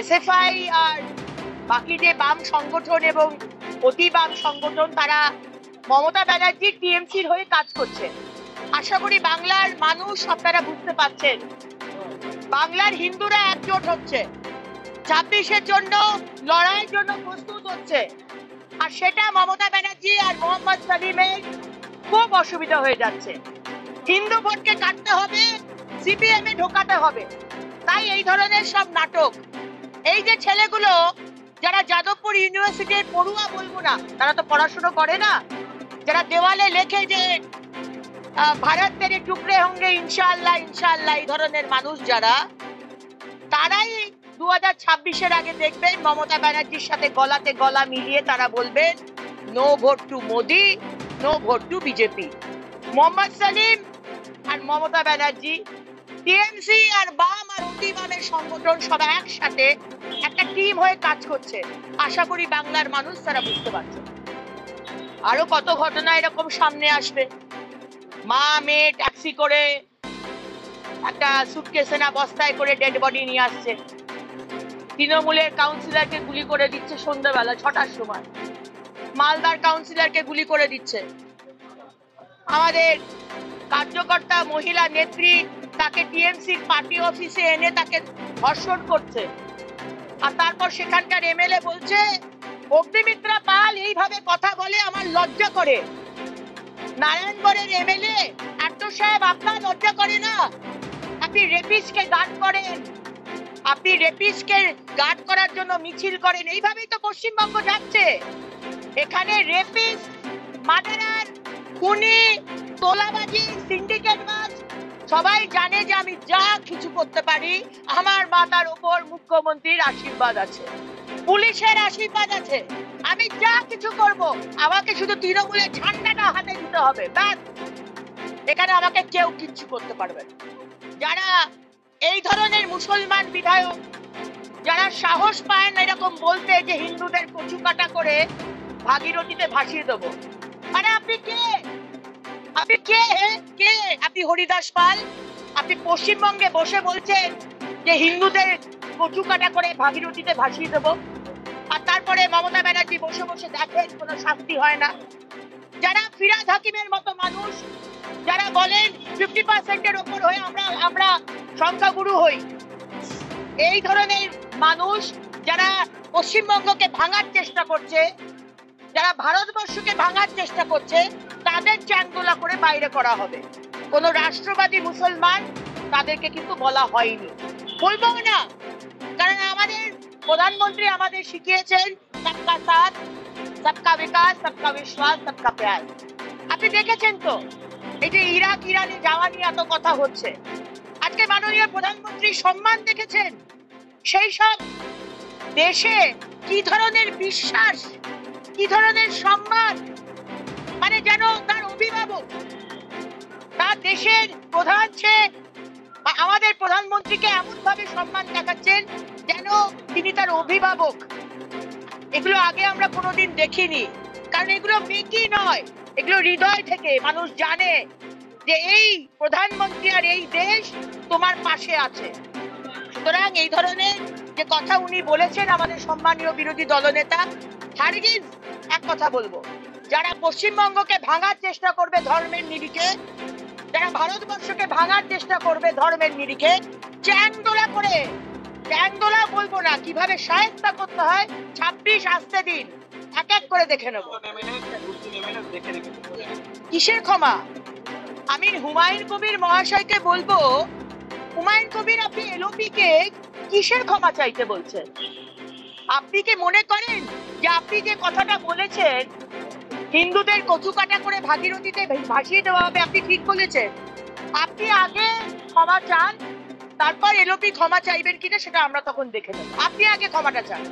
SFI আর বাকি যে বাম সংগঠন এবং অতি বাম সংগঠন তারা মমতা ব্যানার্জির টিএমসির হয়ে কাজ করছে। আশা করি বাংলার মানুষ আপনারা বুঝতে পারছেন, বাংলার হিন্দুরা একজোট হচ্ছে, 26-এর জন্য লড়াইয়ের জন্য প্রস্তুত হচ্ছে, আর সেটা মমতা ব্যানার্জি আর মোহাম্মদ সালিমের খুব অসুবিধা হয়ে যাচ্ছে। হিন্দু ভোটকে কাটতে হবে, সিপিএম এ ঢোকাতে হবে, তাই এই ধরনের সব নাটক। এই যে ছেলেগুলো যারা যাদবপুর ইউনিভার্সিটির পড়ুয়া বলবো না, তারা তো পড়াশোনা করে না, যারা দেওয়ালে লেখে যে ভারত তেরে টুকরে হোঙ্গে ইনশাআল্লাহ ইনশাআল্লাহ, এই ধরনের মানুষ যারা, তারাই 2026-এর আগে দেখবেন মমতা ব্যানার্জির সাথে গলাতে গলা মিলিয়ে তারা বলবেন no vote to Modi, no vote to BJP. Mohammad Salim আর মমতা ব্যানার্জি, টিএমসি আর বাম আর অতি বামের সংগঠন সব একসাথে একটা টিম হয়ে কাজ করছে। আশা করি বাংলার মানুষ তারা বুঝতে পারছে। আরো কত ঘটনা এরকম সামনে আসবে। মা মেয়ে ট্যাক্সি করে একটা সুটকেসে না বস্তায় করে ডেড বডি নিয়ে আসছে, তৃণমূলের কাউন্সিলরকে গুলি করে দিচ্ছে সন্ধ্যাবেলা 6টার সময়, মালদার কাউন্সিলরকে গুলি করে দিচ্ছে, আমাদের কার্যকর্তা মহিলা নেত্রী তাকে টিএমসির পার্টি অফিসে এনে তাকে ধর্ষণ করছে, আর তারপর সেখানকার এমএলএ বলছে অগ্নিমিত্রা পাল এইভাবে কথা বলে আমার লজ্জা করে। নারায়ণগড়ের এমএলএ আট্টু সাহেব, আপনার লজ্জা করে না? আপনি রেপিস্টকে গার্ড করেন, আপনি রেপিস্টকে গার্ড করার জন্য মিছিল করেন। এইভাবেই তো পশ্চিমবঙ্গ যাচ্ছে। এখানে রেপিস্ট, মার্ডারার, খুনি, তোলাবাজি, সিন্ডিকেটবাজ সবাই জানে যে আমি যা কিছু করতে পারি আমার মাথার উপর মুখ্যমন্ত্রীর আশীর্বাদ আছে, পুলিশের আশীর্বাদ আছে, আমি যা কিছু করব আমাকে শুধু তৃণমূলের ঝান্ডাটা হাতে দিতে হবে, ব্যাস। এখানে আমাকে কেউ কিচ্ছু করতে পারবে না। যারা এই ধরনের মুসলমান বিধায়ক, যারা সাহস পায় না এরকম বলতে যে হিন্দুদের কচু কাটা করে ভাগীরথীতে ভাসিয়ে দেবো, মানে আপনি কে? আপনি কে? কে আপনি? হরিদাস পাল? আপনি পশ্চিমবঙ্গে বসে বলছেন যে হিন্দুদের কচু কাটা করে ভাগীরথীতে ভাসিয়ে দেবো, আর তারপরে মমতা ব্যানার্জি বসে বসে দেখেন কোনো শাস্তি হয় না। যারা ফিরাদ হাকিমের মতো মানুষ, যারা বলেন 50%-এর ওপর হয়ে আমরা সংখ্যাগুরু হই, এই ধরনের মানুষ যারা পশ্চিমবঙ্গকে ভাঙার চেষ্টা করছে, যারা ভারতবর্ষকে ভাঙার চেষ্টা করছে, তাদের চ্যাংদোলা করে বাইরে করা হবে। কোন রাষ্ট্রবাদী মুসলমান তাদেরকে কিন্তু বলা হয়নি, বলবো না, কারণ আমাদের প্রধানমন্ত্রী আমাদের শিখিয়েছেন সবকা সাথ, সবকা বিকাশ, সবকা বিশ্বাস, সবকা প্যার। আপনি দেখেছেন তো এই যে ইরাক ইরানে যাওয়া নিয়ে এত কথা হচ্ছে, আজকে মাননীয় প্রধানমন্ত্রী সম্মান দেখেছেন সেই সব দেশে কি ধরনের বিশ্বাস, কি ধরনের সম্মান, মানে যেন তার অভিভাবক, তার দেশের প্রধান সে আমাদের প্রধানমন্ত্রীকে এমন ভাবে সম্মান দেখাচ্ছেন যেন তিনি তার অভিভাবক। এগুলো আগে আমরা কোনোদিন দেখিনি, কারণ এগুলো মেকি নয়, এগুলো হৃদয় থেকে মানুষ জানে যে এই প্রধানমন্ত্রী আর এই দেশ তোমার পাশে আছে। সুতরাং এই ধরনের যে কথা উনি বলেছেন আমাদের সম্মানীয় বিরোধী দলনেতা, হারগিজ এক কথা বলবো, যারা পশ্চিমবঙ্গকে ভাঙার চেষ্টা করবে ধর্মের নিরিখে, যারা ভারতবর্ষকে ভাঙার চেষ্টা করবে ধর্মের নিরিখে, চ্যাংদোলা করে, চ্যাংদোলা বলবো না, কিভাবে শায়েস্তা করতে হয় 26 আসতে দিন, এক এক করে দেখে নেব। কিসের ক্ষমা? আমি হুমায়ুন কবির মহাশয়কে বলবো, হুমায়ুন কবির আপনি এলওপি কে কিসের ক্ষমা চাইতে বলছেন? আপনি কি মনে করেন যে আপনি যে কথাটা বলেছেন হিন্দুদের কচু কাটা করে ভাগীরথীতে ভাসিয়ে দেওয়া হবে, আপনি ঠিক বলেছেন? আপনি আগে ক্ষমা চান, তারপর এলওপি ক্ষমা চাইবেন কিনা সেটা আমরা তখন দেখে নেব। আপনি আগে ক্ষমাটা চান।